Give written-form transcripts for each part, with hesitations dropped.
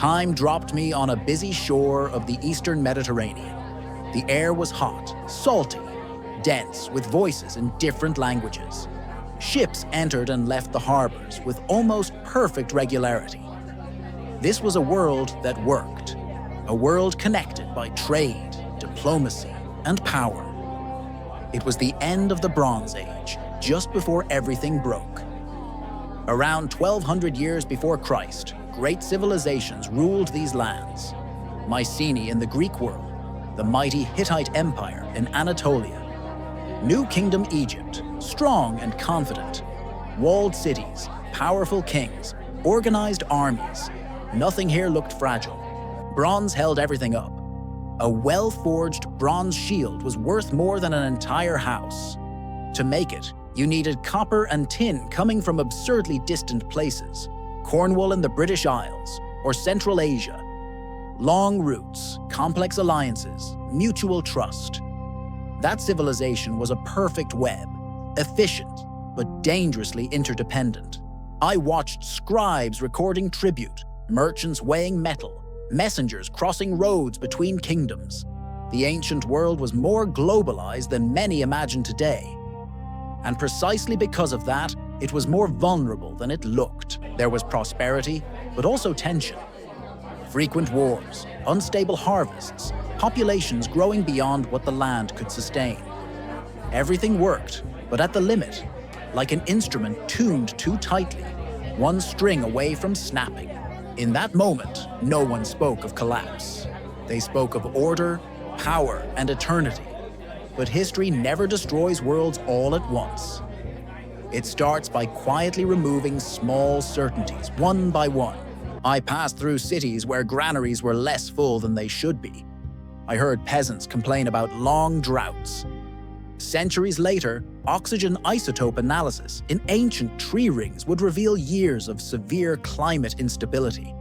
Time dropped me on a busy shore of the eastern Mediterranean. The air was hot, salty, dense, with voices in different languages. Ships entered and left the harbors with almost perfect regularity. This was a world that worked, a world connected by trade, diplomacy, and power. It was the end of the Bronze Age, just before everything broke. Around 1200 years before Christ, great civilizations ruled these lands. Mycenae in the Greek world, the mighty Hittite Empire in Anatolia, New Kingdom Egypt, strong and confident, walled cities, powerful kings, organized armies. Nothing here looked fragile. Bronze held everything up. A well-forged bronze shield was worth more than an entire house. To make it, you needed copper and tin coming from absurdly distant places, Cornwall in the British Isles, or Central Asia. Long routes, complex alliances, mutual trust. That civilization was a perfect web, efficient, but dangerously interdependent. I watched scribes recording tribute, merchants weighing metal, messengers crossing roads between kingdoms. The ancient world was more globalized than many imagine today. And precisely because of that, it was more vulnerable than it looked. There was prosperity, but also tension. Frequent wars, unstable harvests, populations growing beyond what the land could sustain. Everything worked, but at the limit, like an instrument tuned too tightly, one string away from snapping. In that moment, no one spoke of collapse. They spoke of order, power, and eternity. But history never destroys worlds all at once. It starts by quietly removing small certainties, one by one. I passed through cities where granaries were less full than they should be. I heard peasants complain about long droughts. Centuries later, oxygen isotope analysis in ancient tree rings would reveal years of severe climate instability.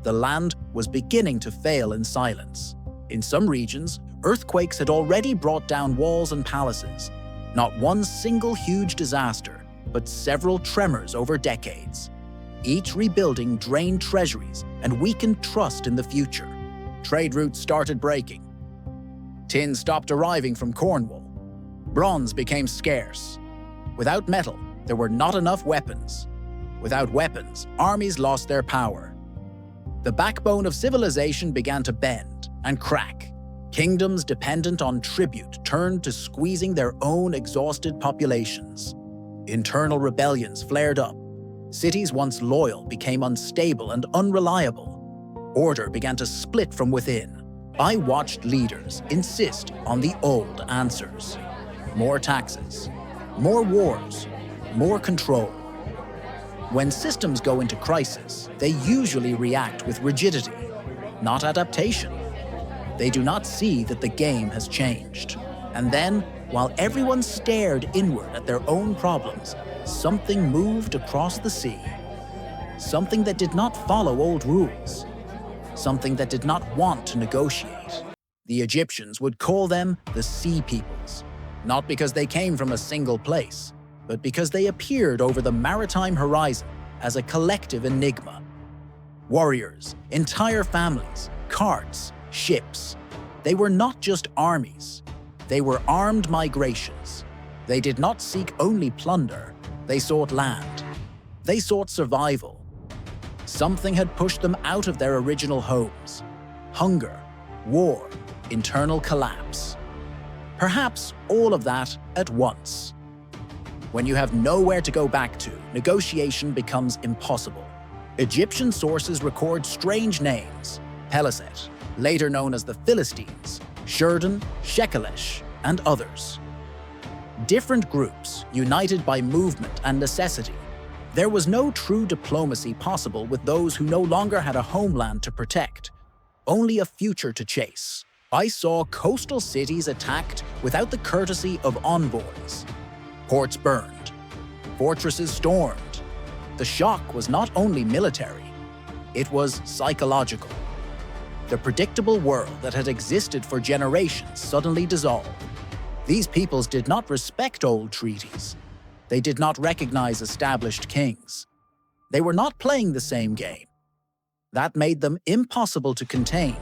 The land was beginning to fail in silence. In some regions, earthquakes had already brought down walls and palaces. Not one single huge disaster, but several tremors over decades. Each rebuilding drained treasuries and weakened trust in the future. Trade routes started breaking. Tin stopped arriving from Cornwall. Bronze became scarce. Without metal, there were not enough weapons. Without weapons, armies lost their power. The backbone of civilization began to bend and crack. Kingdoms dependent on tribute turned to squeezing their own exhausted populations. Internal rebellions flared up. Cities once loyal became unstable and unreliable. Order began to split from within. I watched leaders insist on the old answers. More taxes, more wars, more control. When systems go into crisis, they usually react with rigidity, not adaptation. They do not see that the game has changed. And then, while everyone stared inward at their own problems, something moved across the sea. Something that did not follow old rules. Something that did not want to negotiate. The Egyptians would call them the Sea Peoples, not because they came from a single place, but because they appeared over the maritime horizon as a collective enigma. Warriors, entire families, carts, ships. They were not just armies. They were armed migrations. They did not seek only plunder. They sought land. They sought survival. Something had pushed them out of their original homes. Hunger, war, internal collapse. Perhaps all of that at once. When you have nowhere to go back to, negotiation becomes impossible. Egyptian sources record strange names: Peliset, later known as the Philistines, Shurdan, Shekelesh, and others. Different groups, united by movement and necessity. There was no true diplomacy possible with those who no longer had a homeland to protect, only a future to chase. I saw coastal cities attacked without the courtesy of envoys. Ports burned, fortresses stormed. The shock was not only military, it was psychological. The predictable world that had existed for generations suddenly dissolved. These peoples did not respect old treaties. They did not recognize established kings. They were not playing the same game. That made them impossible to contain,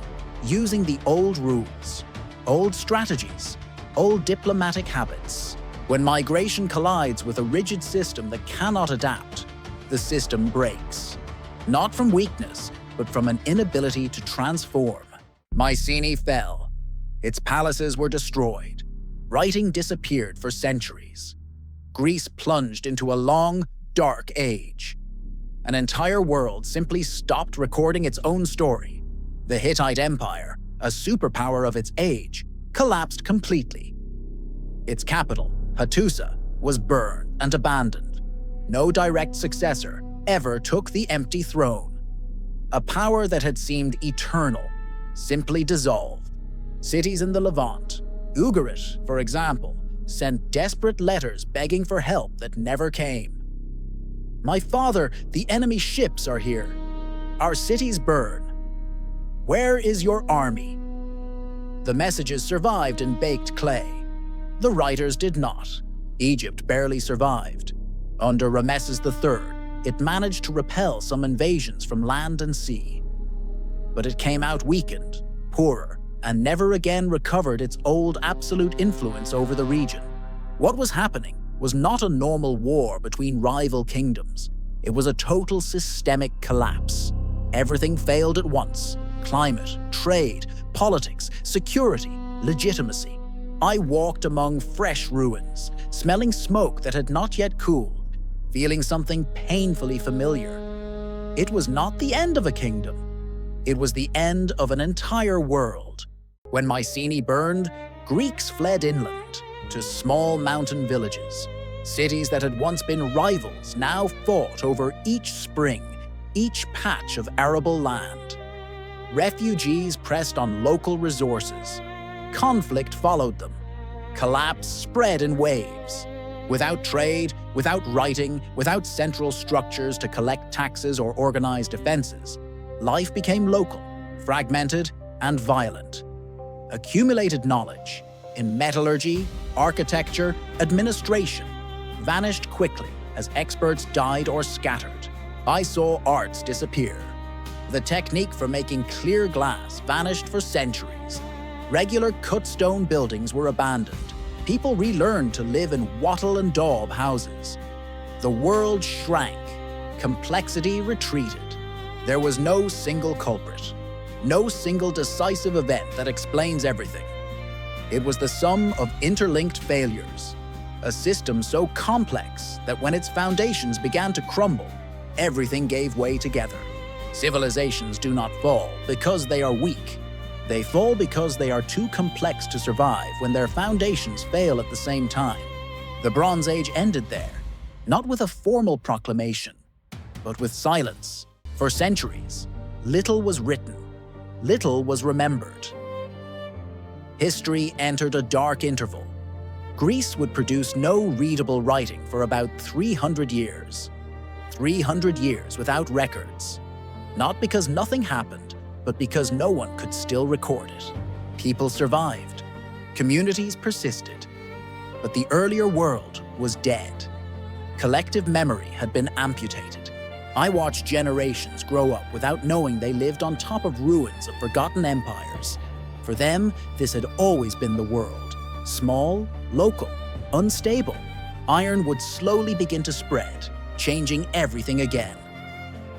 using the old rules, old strategies, old diplomatic habits. When migration collides with a rigid system that cannot adapt, the system breaks. Not from weakness, but from an inability to transform. Mycenae fell. Its palaces were destroyed. Writing disappeared for centuries. Greece plunged into a long, dark age. An entire world simply stopped recording its own story. The Hittite Empire, a superpower of its age, collapsed completely. Its capital, Hattusa, was burned and abandoned. No direct successor ever took the empty throne. A power that had seemed eternal simply dissolved. Cities in the Levant, Ugarit, for example, sent desperate letters begging for help that never came. "My father, the enemy ships are here. Our cities burn. Where is your army?" The messages survived in baked clay. The writers did not. Egypt barely survived. Under Ramesses III, it managed to repel some invasions from land and sea. But it came out weakened, poorer, and never again recovered its old absolute influence over the region. What was happening was not a normal war between rival kingdoms. It was a total systemic collapse. Everything failed at once: climate, trade, politics, security, legitimacy. I walked among fresh ruins, smelling smoke that had not yet cooled, feeling something painfully familiar. It was not the end of a kingdom. It was the end of an entire world. When Mycenae burned, Greeks fled inland to small mountain villages. Cities that had once been rivals now fought over each spring, each patch of arable land. Refugees pressed on local resources. Conflict followed them. Collapse spread in waves. Without trade, without writing, without central structures to collect taxes or organize defenses, life became local, fragmented, and violent. Accumulated knowledge in metallurgy, architecture, administration vanished quickly as experts died or scattered. I saw arts disappear. The technique for making clear glass vanished for centuries. Regular cut stone buildings were abandoned. People relearned to live in wattle and daub houses. The world shrank. Complexity retreated. There was no single culprit, no single decisive event that explains everything. It was the sum of interlinked failures, a system so complex that when its foundations began to crumble, everything gave way together. Civilizations do not fall because they are weak. They fall because they are too complex to survive when their foundations fail at the same time. The Bronze Age ended there, not with a formal proclamation, but with silence. For centuries, little was written, little was remembered. History entered a dark interval. Greece would produce no readable writing for about 300 years. 300 years without records. Not because nothing happened, but because no one could still record it. People survived. Communities persisted. But the earlier world was dead. Collective memory had been amputated. I watched generations grow up without knowing they lived on top of ruins of forgotten empires. For them, this had always been the world. Small, local, unstable. Iron would slowly begin to spread, changing everything again.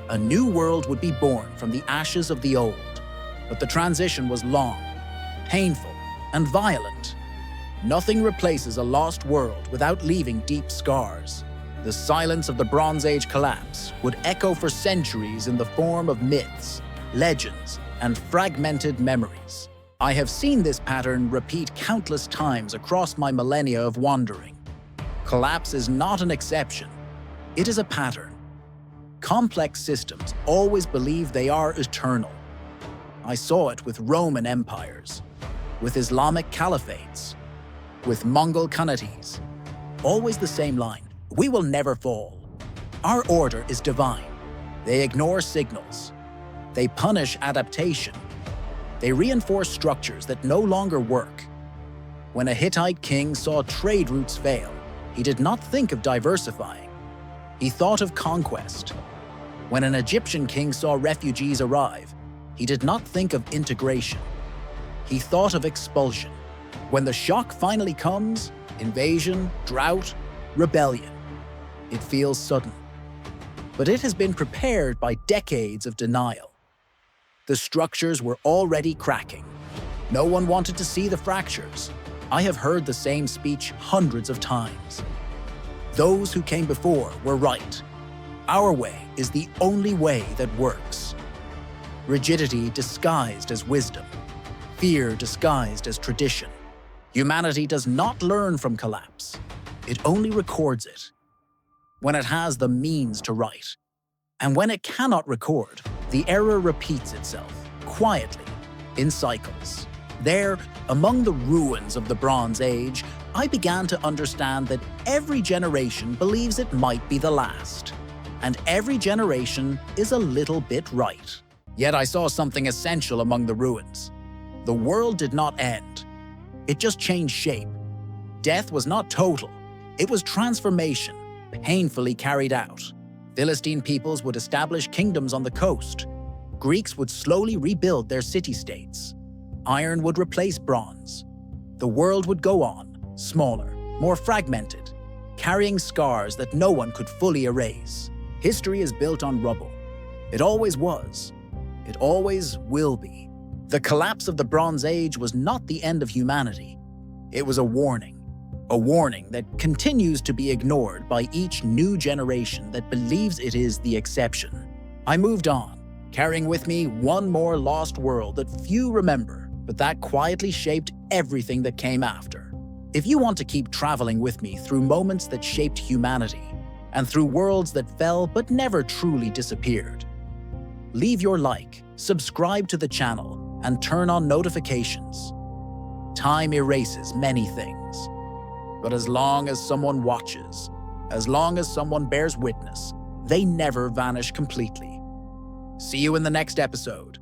A new world would be born from the ashes of the old. But the transition was long, painful, and violent. Nothing replaces a lost world without leaving deep scars. The silence of the Bronze Age collapse would echo for centuries in the form of myths, legends, and fragmented memories. I have seen this pattern repeat countless times across my millennia of wandering. Collapse is not an exception. It is a pattern. Complex systems always believe they are eternal. I saw it with Roman empires, with Islamic caliphates, with Mongol Khanates. Always the same line: we will never fall. Our order is divine. They ignore signals. They punish adaptation. They reinforce structures that no longer work. When a Hittite king saw trade routes fail, he did not think of diversifying. He thought of conquest. When an Egyptian king saw refugees arrive, he did not think of integration. He thought of expulsion. When the shock finally comes, invasion, drought, rebellion, it feels sudden. But it has been prepared by decades of denial. The structures were already cracking. No one wanted to see the fractures. I have heard the same speech hundreds of times. Those who came before were right. Our way is the only way that works. Rigidity disguised as wisdom. Fear disguised as tradition. Humanity does not learn from collapse. It only records it. When it has the means to write. And when it cannot record, the error repeats itself, quietly, in cycles. There, among the ruins of the Bronze Age, I began to understand that every generation believes it might be the last. And every generation is a little bit right. Yet I saw something essential among the ruins. The world did not end. It just changed shape. Death was not total. It was transformation, painfully carried out. Philistine peoples would establish kingdoms on the coast. Greeks would slowly rebuild their city-states. Iron would replace bronze. The world would go on, smaller, more fragmented, carrying scars that no one could fully erase. History is built on rubble. It always was. It always will be. The collapse of the Bronze Age was not the end of humanity. It was a warning that continues to be ignored by each new generation that believes it is the exception. I moved on, carrying with me one more lost world that few remember, but that quietly shaped everything that came after. If you want to keep traveling with me through moments that shaped humanity, and through worlds that fell but never truly disappeared, leave your like, subscribe to the channel, and turn on notifications. Time erases many things, but as long as someone watches, as long as someone bears witness, they never vanish completely. See you in the next episode.